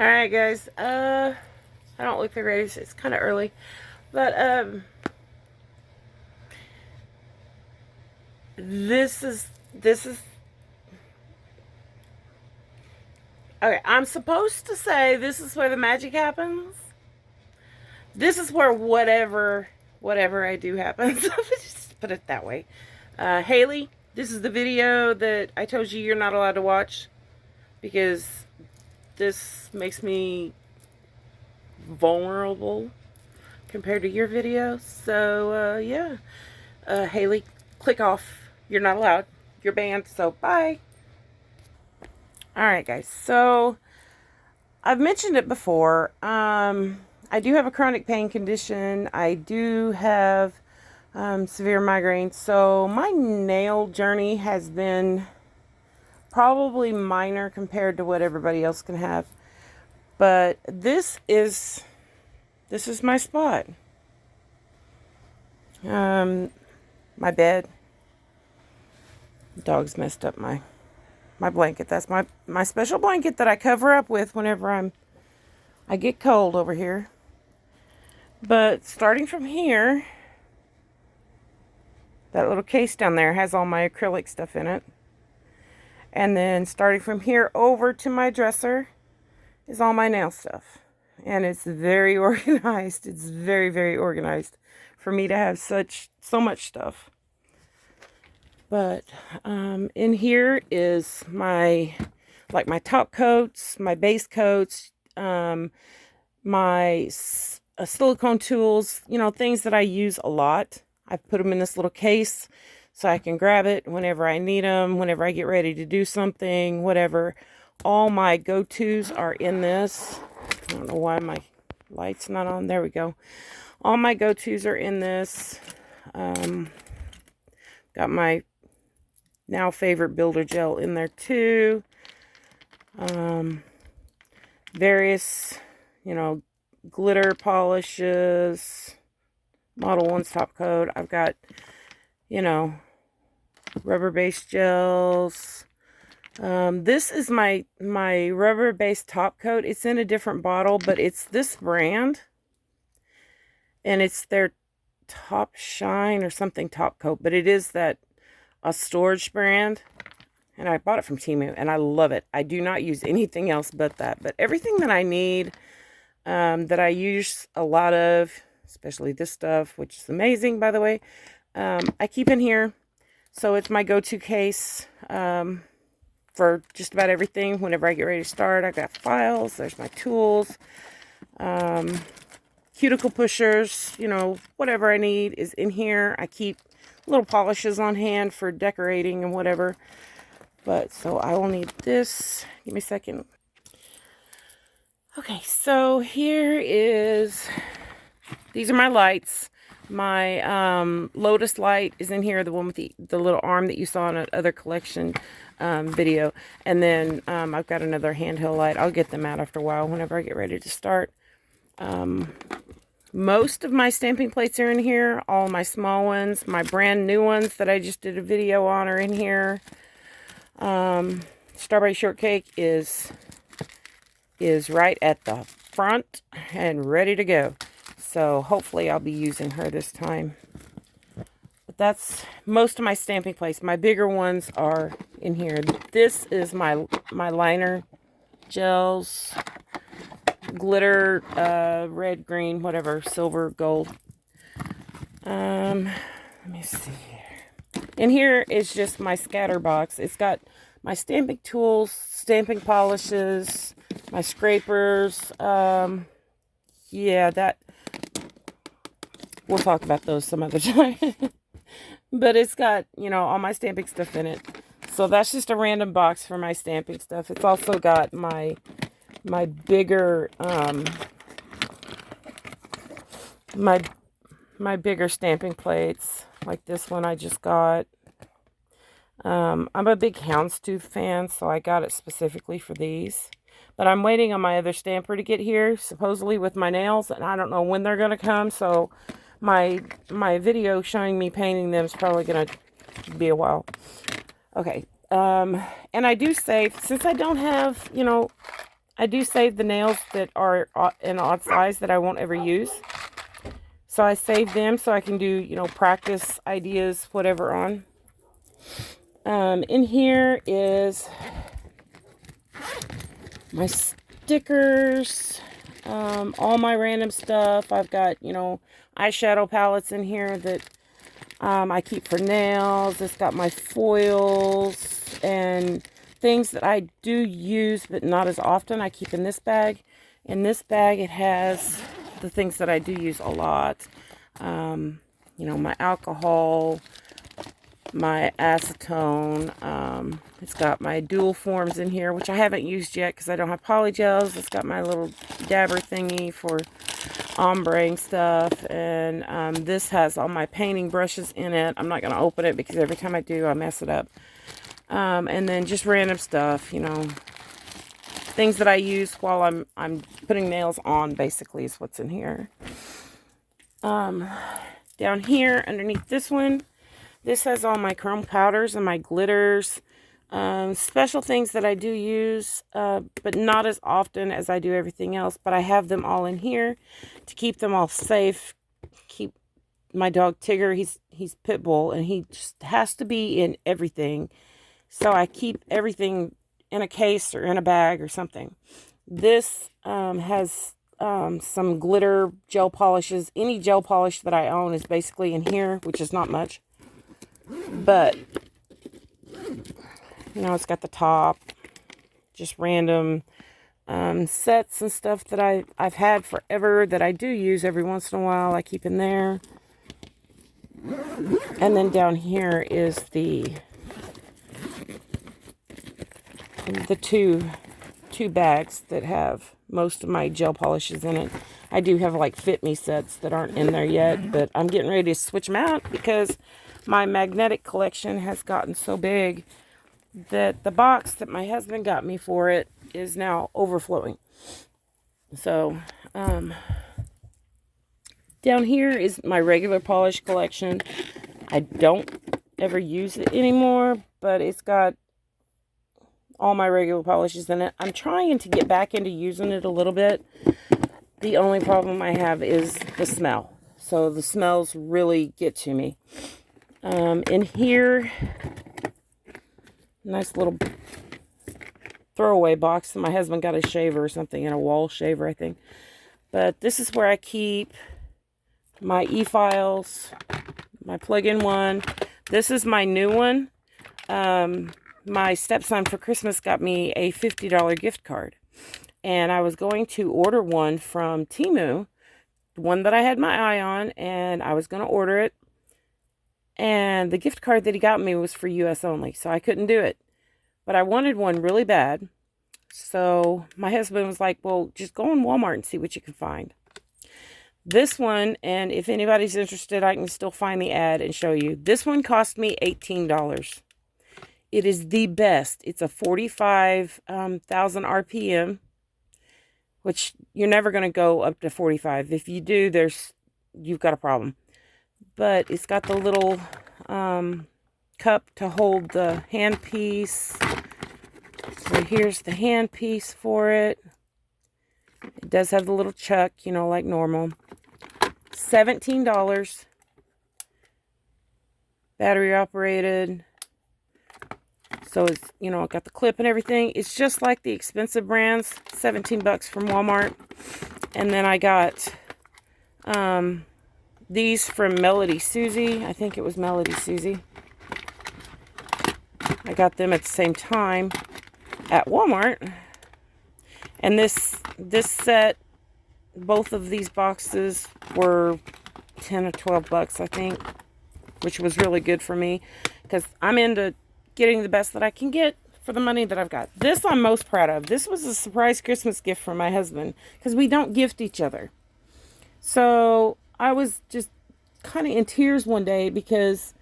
Alright guys, I don't look that ready, so it's kind of early, but this is okay, I'm supposed to say this is where the magic happens. This is where whatever I do happens. Just put it that way. Haley, this is the video that I told you you're not allowed to watch because this makes me vulnerable compared to your video. So yeah, Haley, click off. You're not allowed. You're banned. So bye. All right, guys. So I've mentioned it before. I do have a chronic pain condition. I do have severe migraines. So my nail journey has been probably minor compared to what everybody else can have. But this is my spot. My bed. The dog's messed up my blanket. That's my special blanket that I cover up with whenever I get cold over here. But starting from here, that little case down there has all my acrylic stuff in it. And then starting from here over to my dresser is all my nail stuff. And it's very organized. It's very, very organized for me to have so much stuff. But in here is my top coats, my base coats, my silicone tools, things that I use a lot. I put them in this little case so I can grab it whenever I need them, whenever I get ready to do something, whatever. All my go-tos are in this. I don't know why my light's not on. There we go. All my go-tos are in this. Got my now favorite builder gel in there too. Various, glitter polishes, Model 1's top coat. I've got, rubber-based gels. This is my rubber-based top coat. It's in a different bottle, but it's this brand. And it's their Top Shine or something top coat. But it is a storage brand. And I bought it from Temu, and I love it. I do not use anything else but that. But everything that I need, that I use a lot of, especially this stuff, which is amazing, by the way, I keep in here. So it's my go-to case for just about everything. Whenever I get ready to start, I've got files. There's my tools. Cuticle pushers, whatever I need is in here. I keep little polishes on hand for decorating and whatever. But, so I will need this. Give me a second. Okay, so these are my lights. My Lotus light is in here, the one with the little arm that you saw in another collection video. And then I've got another handheld light. I'll get them out after a while whenever I get ready to start. Most of my stamping plates are in here. All my small ones. My brand new ones that I just did a video on are in here. Strawberry shortcake is right at the front and ready to go. So hopefully I'll be using her this time. But that's most of my stamping plates. My bigger ones are in here. This is my liner gels, glitter, red, green, whatever, silver, gold. Let me see here. In here is just my scatter box. It's got my stamping tools, stamping polishes, my scrapers. Yeah, we'll talk about those some other time. But it's got, all my stamping stuff in it. So that's just a random box for my stamping stuff. It's also got my bigger, my bigger stamping plates, like this one I just got. I'm a big houndstooth fan, so I got it specifically for these. But I'm waiting on my other stamper to get here, supposedly with my nails, and I don't know when they're going to come, so my video showing me painting them is probably going to be a while. Okay, and I do say, since I don't have, I do save the nails that are an odd size that I won't ever use. So I save them so I can do, you know, practice ideas, whatever on. In here is my stickers, all my random stuff. I've got, you know, eyeshadow palettes in here that I keep for nails. It's got my foils and things that I do use but not as often. I keep in this bag. In this bag it has the things that I do use a lot. You know, my alcohol, my acetone. It's got my dual forms in here, which I haven't used yet because I don't have polygels. It's got my little dabber thingy for ombre stuff, and this has all my painting brushes in it. I'm not going to open it because every time I do I mess it up. And then just random stuff, you know, things that I use while I'm putting nails on, basically, is what's in here. Down here underneath this one, this has all my chrome powders and my glitters, special things that I do use, but not as often as I do everything else. But I have them all in here to keep them all safe. Keep my dog Tigger, he's pit bull, and he just has to be in everything. So I keep everything in a case or in a bag or something. This has some glitter gel polishes. Any gel polish that I own is basically in here, which is not much. But, you know, it's got the top, just random sets and stuff that I've had forever that I do use every once in a while. I keep in there. And then down here is the two bags that have most of my gel polishes in it. I do have like Fit Me sets that aren't in there yet, but I'm getting ready to switch them out because my magnetic collection has gotten so big that the box that my husband got me for it is now overflowing. So, down here is my regular polish collection. I don't ever use it anymore, but it's got all my regular polishes in it. I'm trying to get back into using it a little bit. The only problem I have is the smell. So the smells really get to me. In here, nice little throwaway box. My husband got a shaver or something, and a wall shaver, I think. But this is where I keep my e-files, my plug-in one. This is my new one. My stepson for Christmas got me a $50 gift card. And I was going to order one from Temu, the one that I had my eye on, and I was going to order it. And the gift card that he got me was for US only, so I couldn't do it. But I wanted one really bad. So my husband was like, well, just go on Walmart and see what you can find. This one, and if anybody's interested, I can still find the ad and show you. This one cost me $18. It is the best. It's a 45,000 RPM, which you're never going to go up to 45. If you do, you've got a problem. But it's got the little cup to hold the handpiece. So here's the handpiece for it. It does have the little chuck, you know, like normal. $17. Battery operated. So it's, you know, got the clip and everything. It's just like the expensive brands. 17 bucks from Walmart. And then I got these from Melody Susie. I think it was Melody Susie. I got them at the same time at Walmart. And this set, both of these boxes were 10 or 12 bucks, I think, which was really good for me because I'm into getting the best that I can get for the money that I've got. This I'm most proud of. This was a surprise Christmas gift from my husband because we don't gift each other. So I was just kind of in tears one day because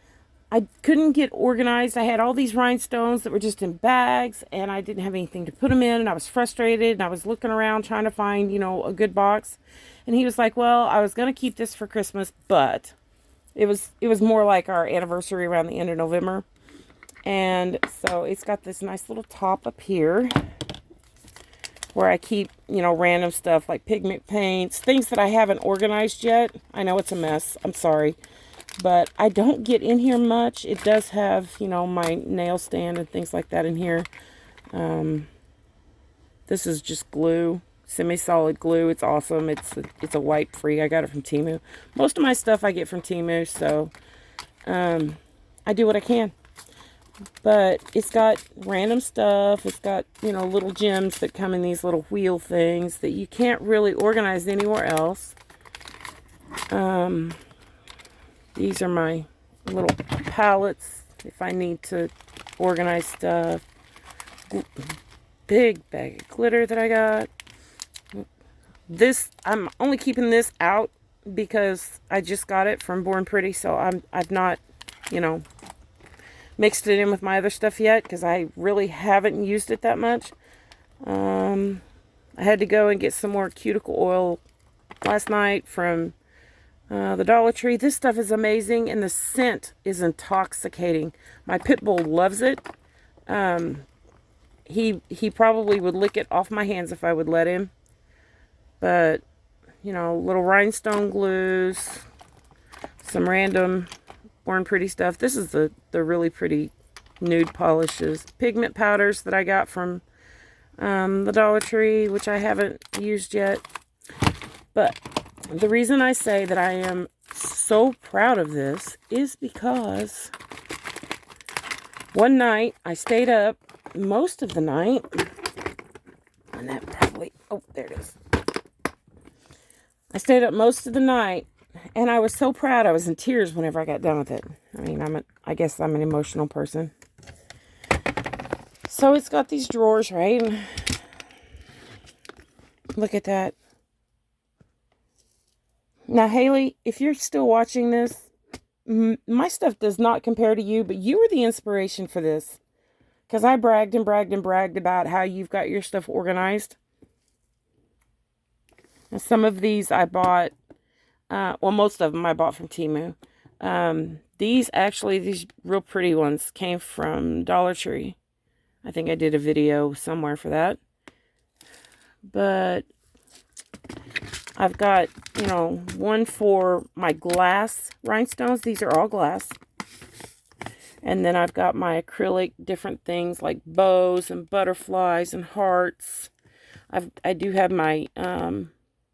I couldn't get organized. I had all these rhinestones that were just in bags and I didn't have anything to put them in, and I was frustrated and I was looking around trying to find, you know, a good box. And he was like, well, I was going to keep this for Christmas, but it was more like our anniversary around the end of November. And so it's got this nice little top up here. where I keep, you know, random stuff like pigment paints, things that I haven't organized yet. I know it's a mess. I'm sorry. But I don't get in here much. It does have, you know, my nail stand and things like that in here. This is just glue, semi-solid glue. It's awesome. It's a wipe free. I got it from Temu. Most of my stuff I get from Temu, so I do what I can. But it's got random stuff. It's got, you know, little gems that come in these little wheel things that you can't really organize anywhere else. These are my little palettes if I need to organize stuff. Big bag of glitter that I got. This, I'm only keeping this out because I just got it from Born Pretty, so I've not, you know, mixed it in with my other stuff yet because I really haven't used it that much. I had to go and get some more cuticle oil last night from the Dollar Tree. This stuff is amazing, and the scent is intoxicating. My pit bull loves it. He probably would lick it off my hands if I would let him. But, you know, little rhinestone glues, some random Born Pretty stuff. This is the really pretty nude polishes. Pigment powders that I got from the Dollar Tree, which I haven't used yet. But the reason I say that I am so proud of this is because one night I stayed up most of the night. And that probably, oh, there it is. I stayed up most of the night, and I was so proud. I was in tears whenever I got done with it. I mean, I guess I'm an emotional person. So it's got these drawers, right? Look at that. Now, Haley, if you're still watching this, my stuff does not compare to you, but you were the inspiration for this. Because I bragged and bragged and bragged about how you've got your stuff organized. Now, some of these I bought, well, most of them I bought from Temu. These real pretty ones came from Dollar Tree. I think I did a video somewhere for that. But I've got, you know, one for my glass rhinestones. These are all glass. And then I've got my acrylic different things like bows and butterflies and hearts. I do have my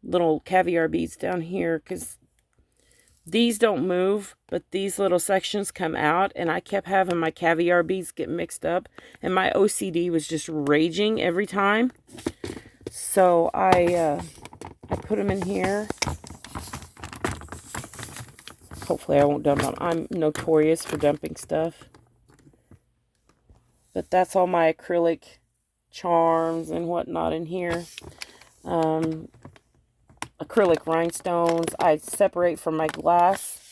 little caviar beads down here because these don't move, but these little sections come out, and I kept having my caviar beads get mixed up, and my OCD was just raging every time. So I put them in here. Hopefully I won't dump them. I'm notorious for dumping stuff. But that's all my acrylic charms and whatnot in here. Acrylic rhinestones I separate from my glass.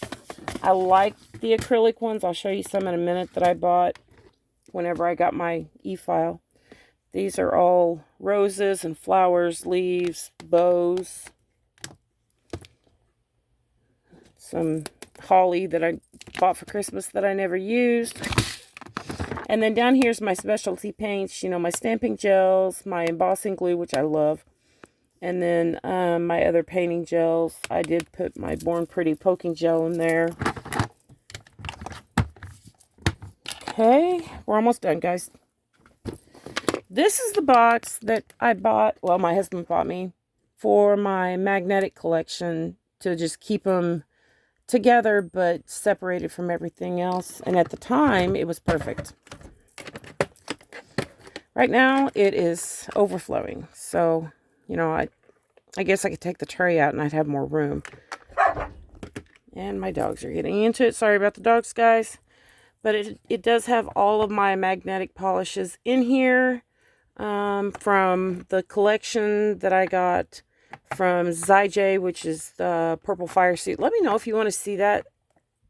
I like the acrylic ones. I'll show you some in a minute that I bought whenever I got my e-file. These are all roses and flowers, leaves, bows. Some holly that I bought for Christmas that I never used. And then down here's my specialty paints, you know, my stamping gels, my embossing glue, which I love. And then my other painting gels. I did put my Born Pretty poking gel in there. Okay, we're almost done, guys. This is the box that I bought, well, my husband bought me for my magnetic collection to just keep them together but separated from everything else. And at the time, it was perfect. Right now, it is overflowing. So, you know, I guess I could take the tray out and I'd have more room. And my dogs are getting into it. Sorry about the dogs, guys. But it does have all of my magnetic polishes in here from the collection that I got from Zyj, which is the Purple Fire Suit. Let me know if you want to see that.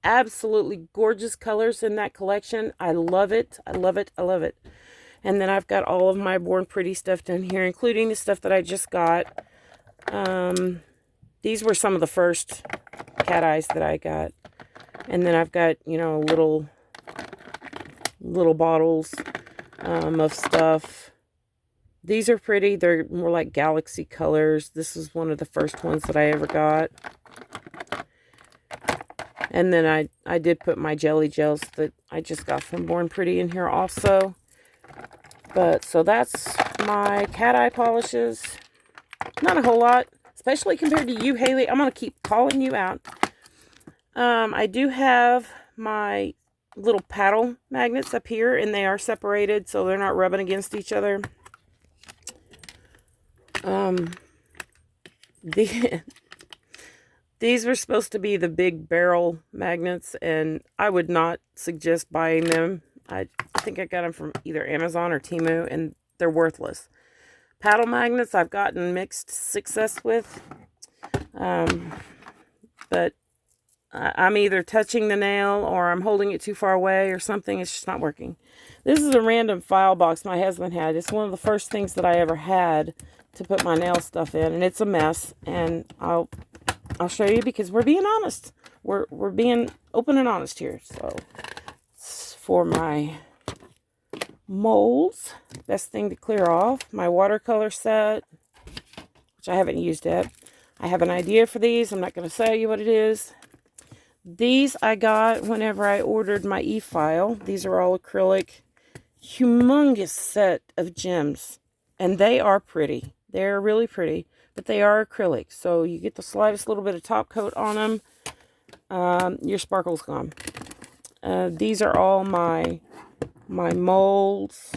Absolutely gorgeous colors in that collection. I love it. I love it. I love it. And then I've got all of my Born Pretty stuff down here, including the stuff that I just got. These were some of the first cat eyes that I got. And then I've got, you know, little bottles of stuff. These are pretty. They're more like galaxy colors. This is one of the first ones that I ever got. And then I did put my jelly gels that I just got from Born Pretty in here also. But, so that's my cat eye polishes. Not a whole lot, especially compared to you, Haley. I'm going to keep calling you out. I do have my little paddle magnets up here, and they are separated, so they're not rubbing against each other. These were supposed to be the big barrel magnets, and I would not suggest buying them. I think I got them from either Amazon or Temu, and they're worthless. Paddle magnets I've gotten mixed success with, but I'm either touching the nail or I'm holding it too far away or something. It's just not working. This is a random file box my husband had. It's one of the first things that I ever had to put my nail stuff in, and it's a mess. And I'll show you because we're being honest. We're being open and honest here. So it's for my molds. Best thing to clear off. My watercolor set, which I haven't used yet. I have an idea for these. I'm not going to tell you what it is. These I got whenever I ordered my e-file. These are all acrylic. Humongous set of gems. And they are pretty. They're really pretty. But they are acrylic. So you get the slightest little bit of top coat on them. Your sparkle's gone. These are all my molds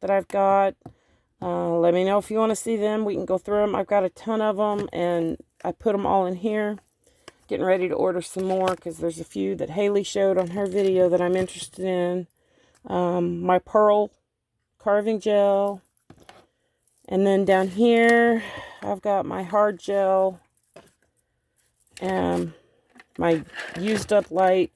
that I've got. Let me know if you want to see them. We can go through them. I've got a ton of them. And I put them all in here. Getting ready to order some more because there's a few that Haley showed on her video that I'm interested in. My pearl carving gel. And then down here, I've got my hard gel. And my used up light.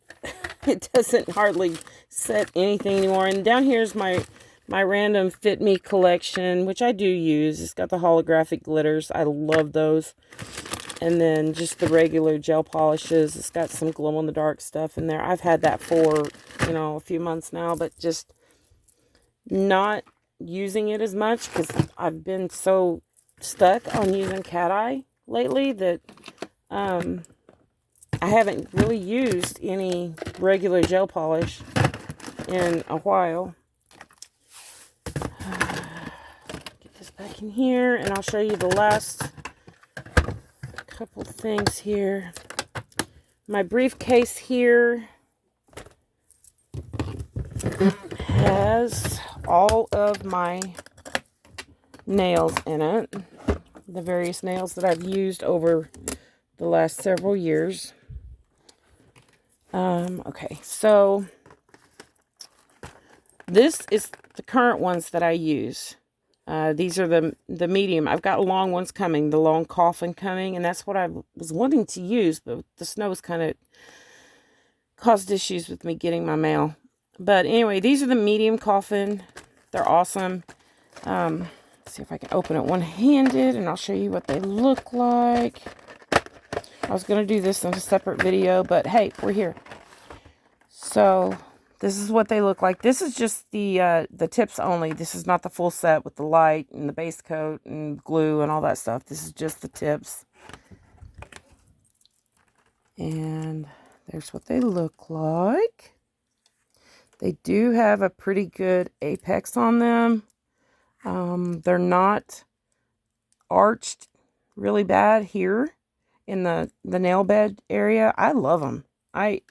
It doesn't hardly set anything anymore. And down here's my random Fit Me collection, which I do use. It's got the holographic glitters. I love those. And then just the regular gel polishes. It's got some glow-in-the-dark stuff in there. I've had that for, a few months now, but just not using it as much because I've been so stuck on using cat eye lately that I haven't really used any regular gel polish in a while. Get this back in here, and I'll show you the last couple things here. My briefcase here has all of my nails in it. The various nails that I've used over the last several years. Okay, so this is the current ones that I use. These are the medium. I've got long ones coming, the long coffin coming, and that's what I was wanting to use, but the snow's kind of caused issues with me getting my mail. But anyway, these are the medium coffin. They're awesome. Let's see if I can open it one-handed, and I'll show you what they look like. I was going to do this in a separate video, but hey, we're here. So this is what they look like. This is just the tips only. This is not the full set with the light and the base coat and glue and all that stuff. This is just the tips. And there's what they look like. They do have a pretty good apex on them. They're not arched really bad here in the nail bed area. I love them. I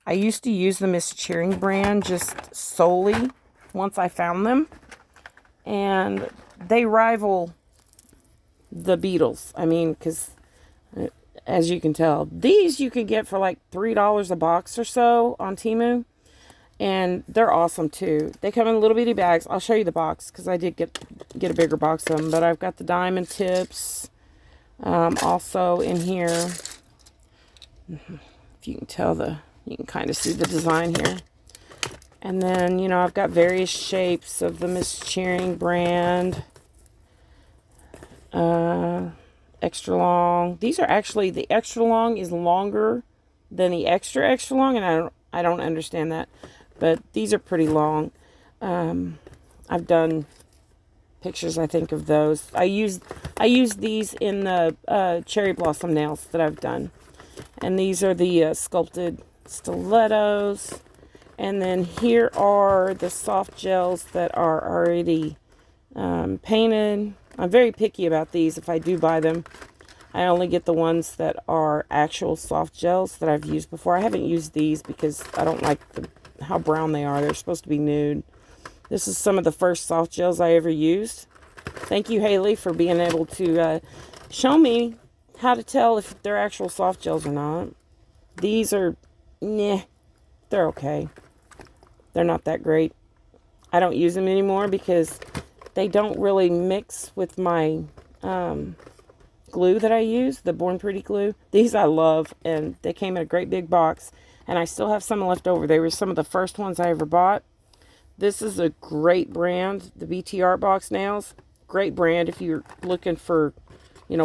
used to use the Miss Cheering brand just solely once I found them. And they rival the Beetles. I mean, because as you can tell, these you can get for like $3 a box or so on Temu. And they're awesome too. They come in little bitty bags. I'll show you the box because I did get a bigger box of them. But I've got the diamond tips also in here. If you can tell you can kind of see the design here. And then, I've got various shapes of the Miss Cheering brand. Extra long. These are actually, the extra long is longer than the extra long, and I don't understand that. But these are pretty long. I've done pictures, I think, of those. I use these in the cherry blossom nails that I've done. And these are the sculpted stilettos. And then here are the soft gels that are already painted. I'm very picky about these. If I do buy them, I only get the ones that are actual soft gels that I've used before. I haven't used these because I don't like how brown they are. They're supposed to be nude. This is some of the first soft gels I ever used. Thank you, Haley, for being able to show me how to tell if they're actual soft gels or not. These are, they're okay. They're not that great. I don't use them anymore because they don't really mix with my glue that I use, the Born Pretty glue. These I love, and they came in a great big box, and I still have some left over. They were some of the first ones I ever bought. This is a great brand, the BT Art Box nails. Great brand if you're looking for,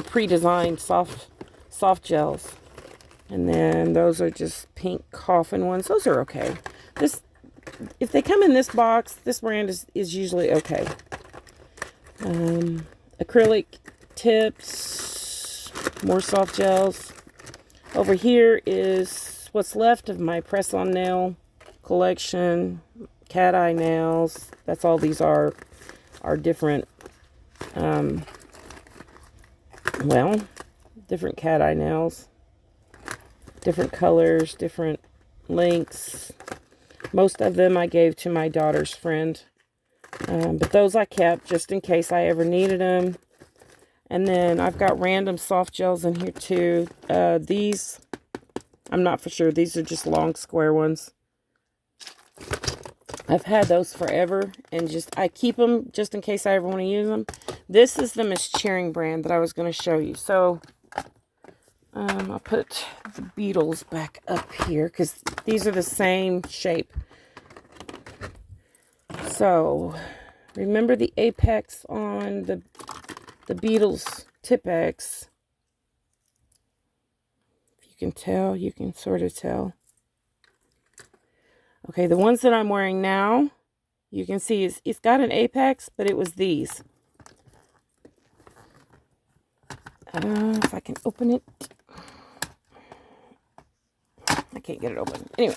pre-designed soft gels. And then those are just pink coffin ones. Those are okay. If they come in this box, this brand is usually okay. Acrylic tips, more soft gels. Over here is what's left of my press-on nail collection. Cat eye nails. That's all these are different, different cat eye nails. Different colors, different lengths. Most of them I gave to my daughter's friend. But those I kept just in case I ever needed them. And then I've got random soft gels in here too. These, I'm not for sure. These are just long square ones. I've had those forever, and I keep them just in case I ever want to use them. This is the Miss Cheering brand that I was going to show you. So, I'll put the beetles back up here because these are the same shape. So, remember the apex on the beetles Tipp-Ex. If you can tell, you can sort of tell. Okay, the ones that I'm wearing now, you can see it's got an apex, but it was these. If I can open it. I can't get it open. Anyway.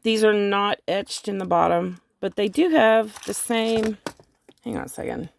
These are not etched in the bottom, but they do have the same, hang on a second.